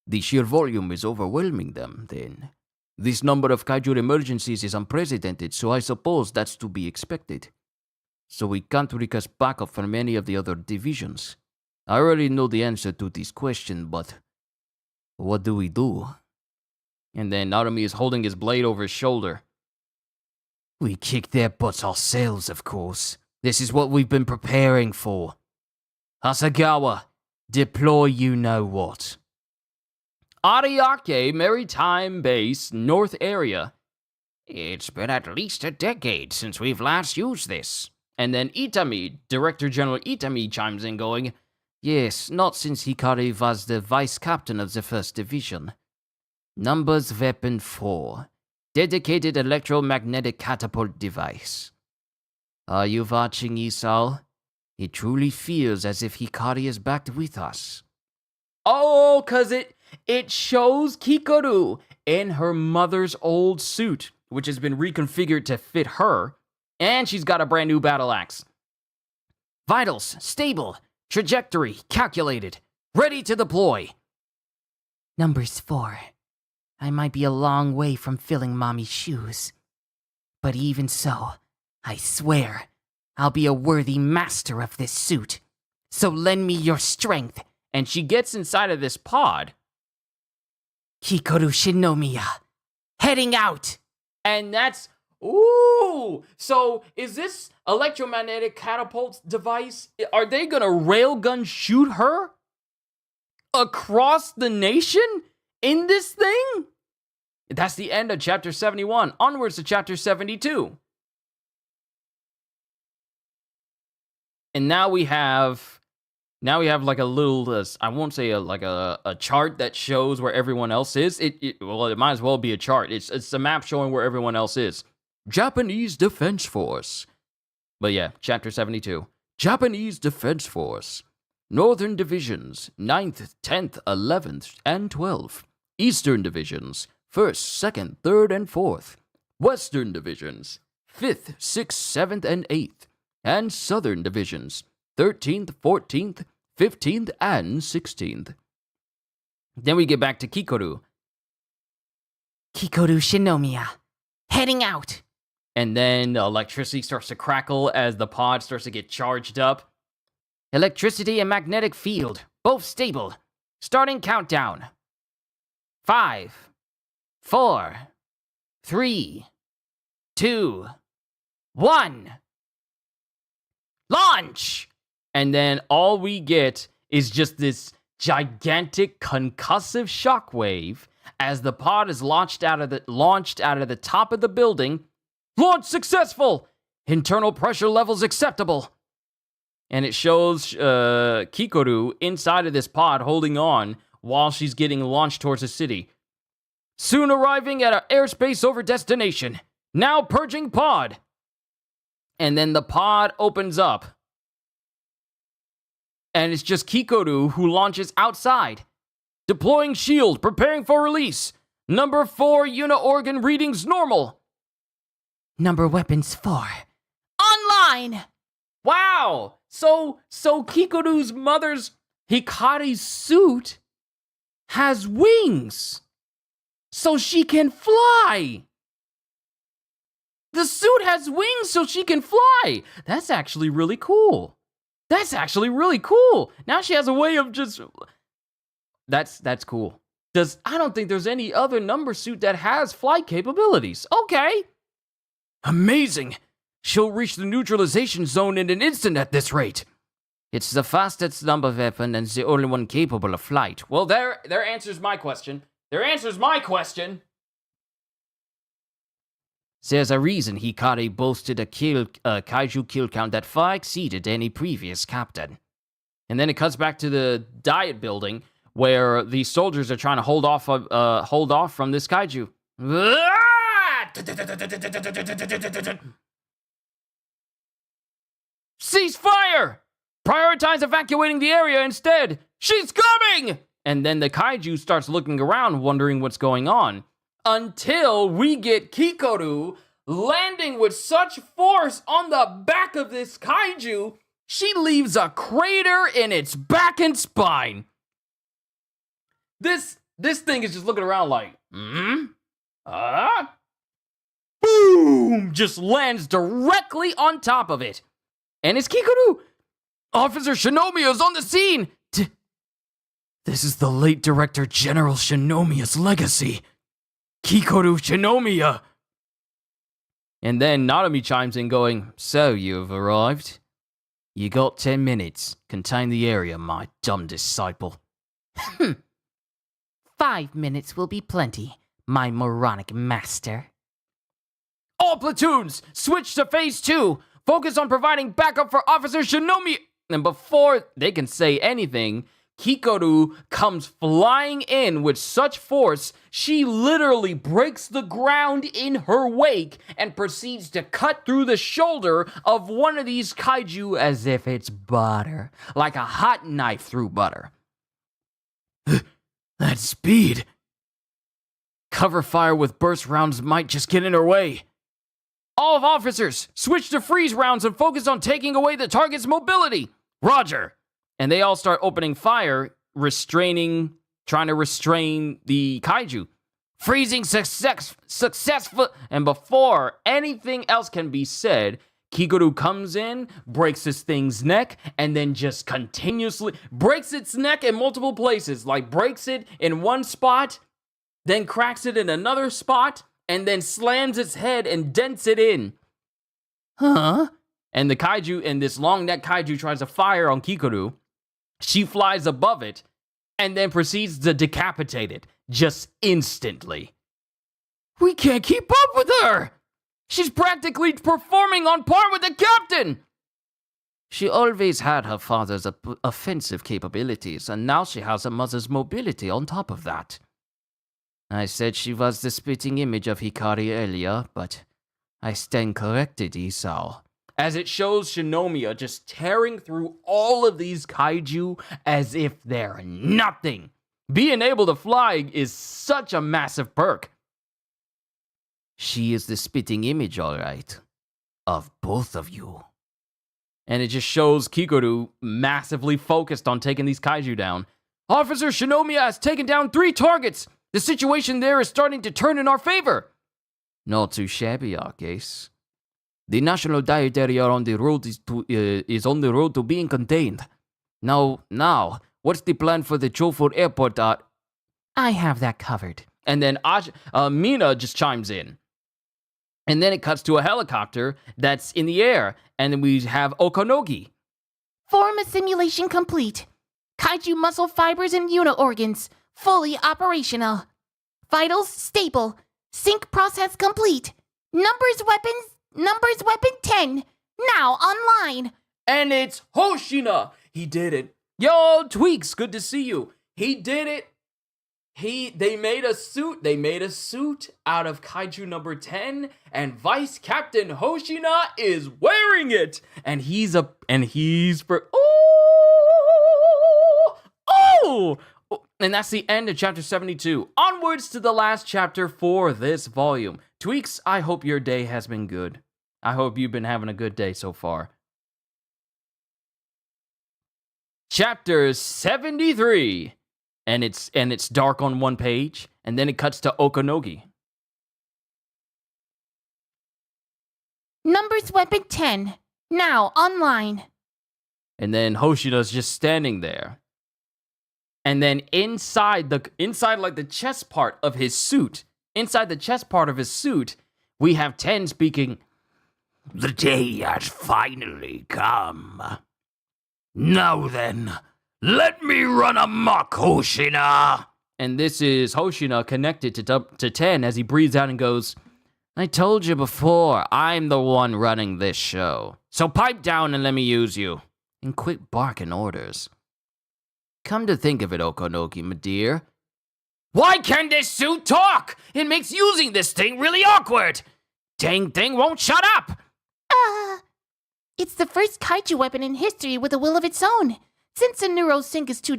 The sheer volume is overwhelming them, then. This number of kaiju emergencies is unprecedented, so I suppose that's to be expected. So we can't request backup from any of the other divisions. I already know the answer to this question, but what do we do? And then Narumi is holding his blade over his shoulder. We kick their butts ourselves, of course. This is what we've been preparing for. Hasegawa, deploy you-know-what. Ariake Maritime Base, North Area. It's been at least a decade since we've last used this. And then Itami, Director General Itami chimes in going, yes, not since Hikari was the Vice Captain of the 1st Division. Numbers Weapon 4. Dedicated electromagnetic catapult device. Are you watching, Isao? It truly feels as if Hikari is back with us. Oh, 'cause it shows Kikoru in her mother's old suit, which has been reconfigured to fit her, and she's got a brand new battle axe. Vitals, stable. Trajectory, calculated. Ready to deploy. Numbers 4. I might be a long way from filling Mommy's shoes. But even so, I swear, I'll be a worthy master of this suit. So lend me your strength. And she gets inside of this pod. Kikoru Shinomiya, heading out. And that's, ooh, so is this electromagnetic catapult device, are they gonna railgun shoot her across the nation in this thing? That's the end of chapter 71. Onwards to chapter 72. And now we have like a little, I won't say a chart that shows where everyone else is. It might as well be a chart. It's a map showing where everyone else is. Japanese Defense Force. But yeah, chapter 72. Japanese Defense Force. Northern Divisions, 9th, 10th, 11th, and 12th. Eastern Divisions, 1st, 2nd, 3rd, and 4th. Western Divisions, 5th, 6th, 7th, and 8th. And Southern Divisions, 13th, 14th, 15th, and 16th. Then we get back to Kikoru. Kikoru Shinomiya, heading out. And then electricity starts to crackle as the pod starts to get charged up. Electricity and magnetic field, both stable. Starting countdown. 5, 4, 3, 2, 1. Launch! And then all we get is just this gigantic concussive shockwave as the pod is launched out of the top of the building. Launch successful! Internal pressure levels acceptable. And it shows Kikoru inside of this pod holding on while she's getting launched towards the city. Soon arriving at our airspace over destination. Now purging pod. And then the pod opens up. And it's just Kikoru who launches outside. Deploying shield, preparing for release. Number 4 uni-organ readings normal. Number weapons 4. Online! Wow! So Kikoru's mother's Hikari's suit has wings. So she can fly. The suit has wings so she can fly. That's actually really cool. Now she has a way of just... That's cool. I don't think there's any other number suit that has flight capabilities. Okay. Amazing. She'll reach the neutralization zone in an instant at this rate. It's the fastest number weapon and the only one capable of flight. Well, there answers my question. There's a reason Hikari boasted a kaiju kill count that far exceeded any previous captain. And then it cuts back to the diet building, where the soldiers are trying to hold off from this kaiju. Cease fire! Prioritize evacuating the area instead! She's coming! And then the kaiju starts looking around, wondering what's going on. Until we get Kikoru landing with such force on the back of this kaiju, she leaves a crater in its back and spine. This thing is just looking around like, boom! Just lands directly on top of it. And it's Kikoru! Officer Shinomiya is on the scene! This is the late Director General Shinomiya's legacy. Kikoru Shinomiya! And then Narumi chimes in going, so you've arrived? You got 10 minutes. Contain the area, my dumb disciple. 5 minutes will be plenty, my moronic master. All platoons, switch to phase 2. Focus on providing backup for Officer Shinomiya. And before they can say anything, Kikoru comes flying in with such force, she literally breaks the ground in her wake and proceeds to cut through the shoulder of one of these kaiju as if it's butter, like a hot knife through butter. That speed! Cover fire with burst rounds might just get in her way. All officers, switch to freeze rounds and focus on taking away the target's mobility. Roger. And they all start opening fire, trying to restrain the kaiju. Freezing successful. And before anything else can be said, Kikoru comes in, breaks this thing's neck, and then just continuously breaks its neck in multiple places. Like breaks it in one spot, then cracks it in another spot, and then slams its head and dents it in. Huh? And the kaiju, and this long neck kaiju tries to fire on Kikoru. She flies above it, and then proceeds to decapitate it, just instantly. We can't keep up with her! She's practically performing on par with the captain! She always had her father's offensive capabilities, and now she has her mother's mobility on top of that. I said she was the spitting image of Hikari earlier, but I stand corrected, Isao. As it shows Shinomiya just tearing through all of these kaiju as if they're nothing. Being able to fly is such a massive perk. She is the spitting image, all right, of both of you. And it just shows Kikoru massively focused on taking these kaiju down. Officer Shinomiya has taken down 3 targets. The situation there is starting to turn in our favor. Not too shabby, I guess. The national dietary are on the road is on the road to being contained. Now, what's the plan for the Jofu airport? I have that covered. And then Mina just chimes in. And then it cuts to a helicopter that's in the air. And then we have Okonogi. Form simulation complete. Kaiju muscle fibers and unit organs fully operational. Vitals stable. Sync process complete. Numbers weapon 10. Now online. And it's Hoshina. He did it. Yo, Tweaks, good to see you. He did it. They made a suit. They made a suit out of Kaiju number 10, and Vice Captain Hoshina is wearing it. And he's for and that's the end of chapter 72. Onwards to the last chapter for this volume. Tweaks, I hope your day has been good. I hope you've been having a good day so far. Chapter 73. And it's dark on one page, and then it cuts to Okonogi. Numbers weapon 10. Now online. And then Hoshina's just standing there. And then inside like the chest part of his suit, we have 10 speaking. The day has finally come. Now then, let me run amok, Hoshina. And this is Hoshina connected to 10 as he breathes out and goes, I told you before, I'm the one running this show. So pipe down and let me use you. And quit barking orders. Come to think of it, Okonoki, my dear. Why can't this suit talk? It makes using this thing really awkward. Dang thing won't shut up. It's the first kaiju weapon in history with a will of its own. Since a neurosync is too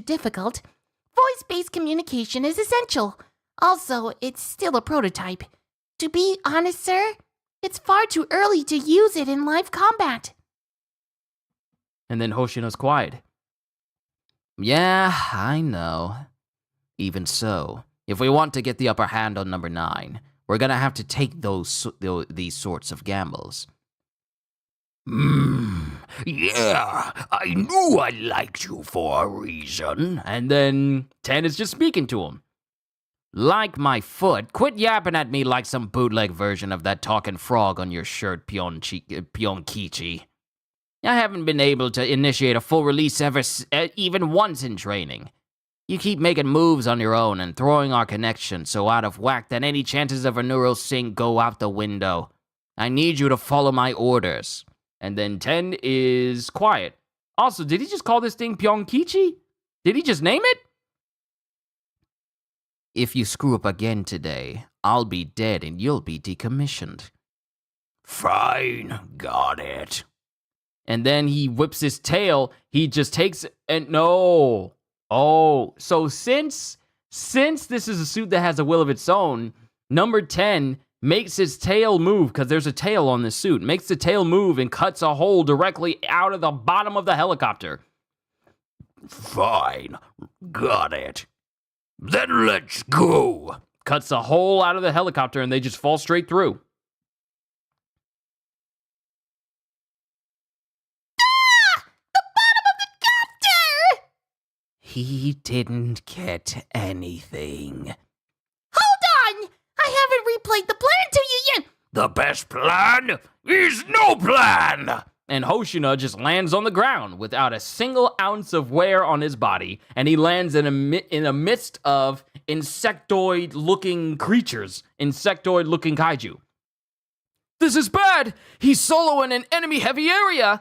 difficult, voice-based communication is essential. Also, it's still a prototype. To be honest, sir, it's far too early to use it in live combat. And then Hoshino's quiet. Yeah, I know. Even so, if we want to get the upper hand on number 9, we're gonna have to take these sorts of gambles. Yeah, I knew I liked you for a reason. And then 10 is just speaking to him. Like my foot, quit yapping at me like some bootleg version of that talking frog on your shirt, Pionkichi. I haven't been able to initiate a full release even once in training. You keep making moves on your own and throwing our connection so out of whack that any chances of a neural sync go out the window. I need you to follow my orders. And then 10 is quiet. Also, did he just call this thing Pionkichi? Did he just name it? If you screw up again today, I'll be dead and you'll be decommissioned. Fine, got it. And then he whips his tail. He just takes and no. Oh, so since this is a suit that has a will of its own, number 10 makes his tail move, because there's a tail on this suit, makes the tail move and cuts a hole directly out of the bottom of the helicopter. Fine, got it. Then let's go. Cuts a hole out of the helicopter and they just fall straight through. He didn't get anything. Hold on! I haven't replayed the plan to you yet! The best plan is no plan! And Hoshina just lands on the ground without a single ounce of wear on his body, and he lands in a midst of insectoid-looking creatures, insectoid-looking kaiju. This is bad! He's solo in an enemy-heavy area! I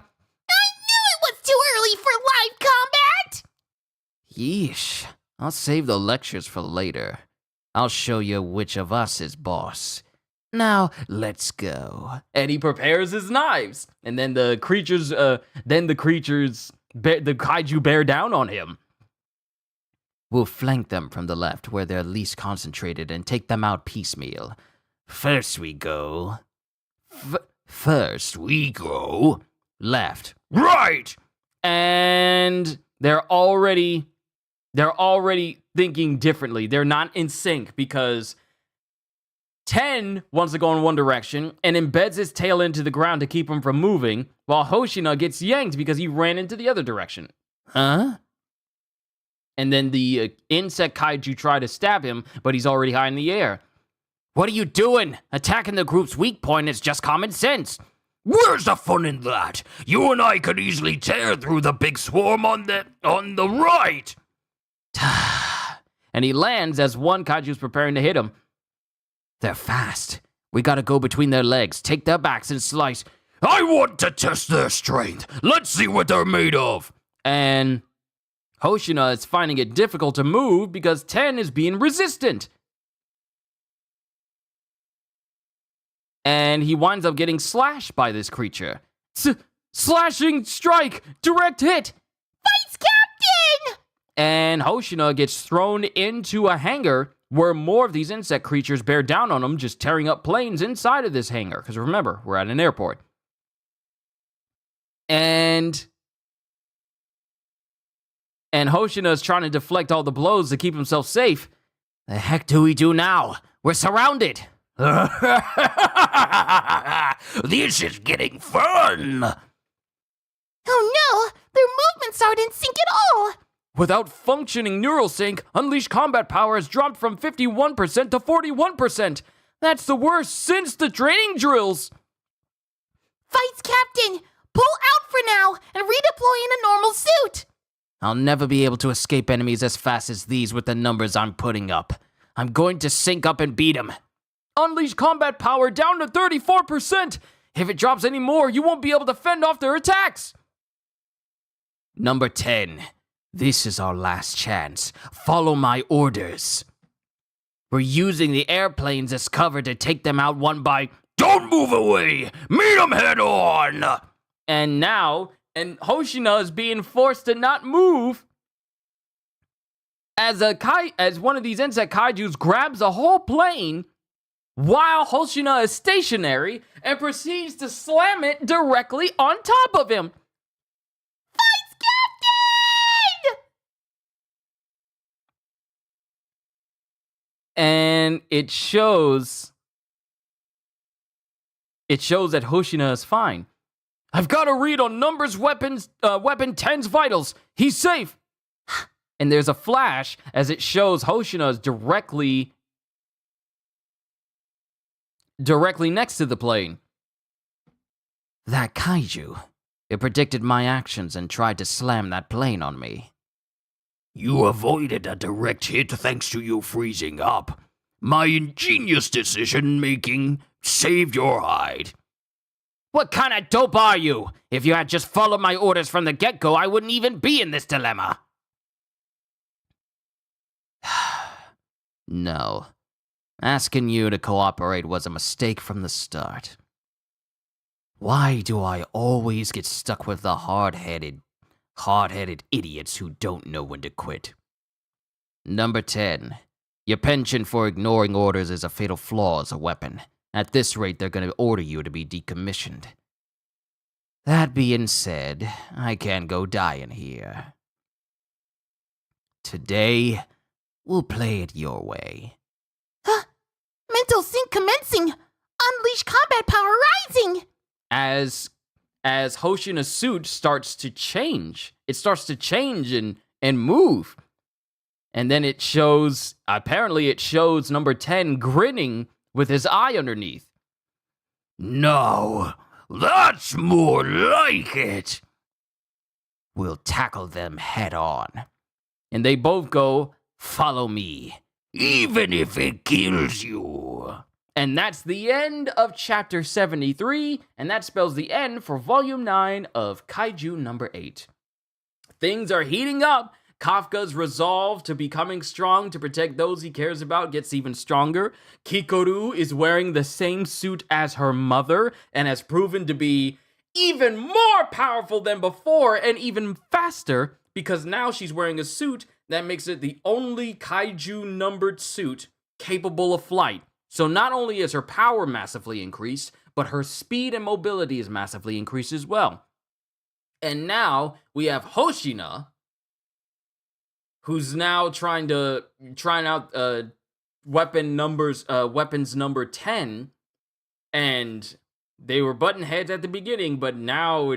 knew it was too early for live combat! Yeesh. I'll save the lectures for later. I'll show you which of us is boss. Now, let's go. And he prepares his knives. And then the kaiju bear down on him. We'll flank them from the left where they're least concentrated and take them out piecemeal. First we go left. Right! And they're already thinking differently. They're not in sync because 10 wants to go in one direction and embeds his tail into the ground to keep him from moving, while Hoshina gets yanked because he ran into the other direction. Huh? And then the insect kaiju try to stab him, but he's already high in the air. What are you doing? Attacking the group's weak point is just common sense. Where's the fun in that? You and I could easily tear through the big swarm on the right. And he lands as one kaiju's preparing to hit him. They're fast. We gotta go between their legs, take their backs and slice. I want to test their strength. Let's see what they're made of. And Hoshina is finding it difficult to move because 10 is being resistant. And he winds up getting slashed by this creature. Slashing strike! Direct hit! Fights Captain! And Hoshina gets thrown into a hangar where more of these insect creatures bear down on him, just tearing up planes inside of this hangar. Because remember, we're at an airport. And Hoshina is trying to deflect all the blows to keep himself safe. The heck do we do now? We're surrounded. This is getting fun. Oh no, their movements aren't in sync at all. Without functioning neural sync, unleashed combat power has dropped from 51% to 41%. That's the worst since the training drills. Fights Captain, pull out for now and redeploy in a normal suit. I'll never be able to escape enemies as fast as these with the numbers I'm putting up. I'm going to sync up and beat them. Unleash combat power down to 34%. If it drops any more, you won't be able to fend off their attacks. Number 10. This is our last chance. Follow my orders. We're using the airplanes as cover to take them out one by... Don't move away! Meet them head on! And now, Hoshina is being forced to not move as one of these insect kaijus grabs a whole plane while Hoshina is stationary and proceeds to slam it directly on top of him. Fight, Captain! And it shows that Hoshina is fine. I've got a read on weapon 10's vitals. He's safe. And there's a flash as it shows Hoshina is directly next to the plane. That kaiju. It predicted my actions and tried to slam that plane on me. You avoided a direct hit thanks to you freezing up. My ingenious decision-making saved your hide. What kind of dope are you? If you had just followed my orders from the get-go, I wouldn't even be in this dilemma. No. Asking you to cooperate was a mistake from the start. Why do I always get stuck with the hard-headed idiots who don't know when to quit? Number 10. Your penchant for ignoring orders is a fatal flaw as a weapon. At this rate, they're going to order you to be decommissioned. That being said, I can't go dying here. Today, we'll play it your way. Mental sync commencing! Unleash combat power rising! As Hoshina's suit starts to change. It starts to change and move. And then apparently it shows number 10 grinning with his eye underneath. No, that's more like it. We'll tackle them head on. And they both go, follow me, even if it kills you. And that's the end of chapter 73, and that spells the end for volume 9 of Kaiju number 8. Things are heating up. Kafka's resolve to becoming strong to protect those he cares about gets even stronger. Kikoru is wearing the same suit as her mother and has proven to be even more powerful than before and even faster because now she's wearing a suit that makes it the only kaiju numbered suit capable of flight. So not only is her power massively increased, but her speed and mobility is massively increased as well. And now we have Hoshina, who's now trying out weapons number 10, and they were button heads at the beginning, but now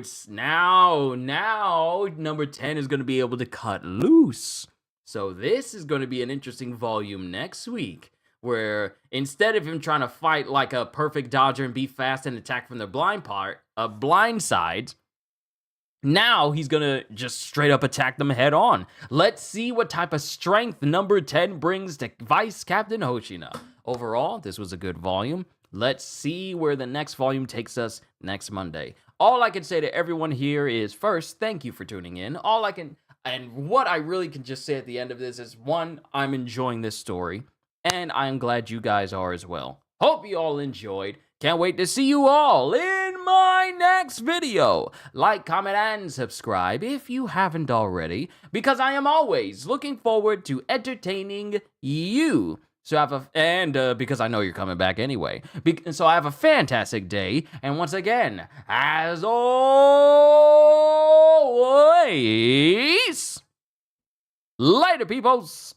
number 10 is going to be able to cut loose. So this is going to be an interesting volume next week, where instead of him trying to fight like a perfect dodger and be fast and attack from the blind side, now he's gonna just straight up attack them head on. Let's see what type of strength number 10 brings to Vice Captain Hoshina. Overall, this was a good volume. Let's see where the next volume takes us next Monday. All I can say to everyone here is, first, thank you for tuning in. And what I really can just say at the end of this is, one, I'm enjoying this story, and I'm glad you guys are as well. Hope you all enjoyed. Can't wait to see you all in my next video. Like, comment, and subscribe if you haven't already, because I am always looking forward to entertaining you. Because I know you're coming back anyway. So have a fantastic day, and once again, as always, later, peoples.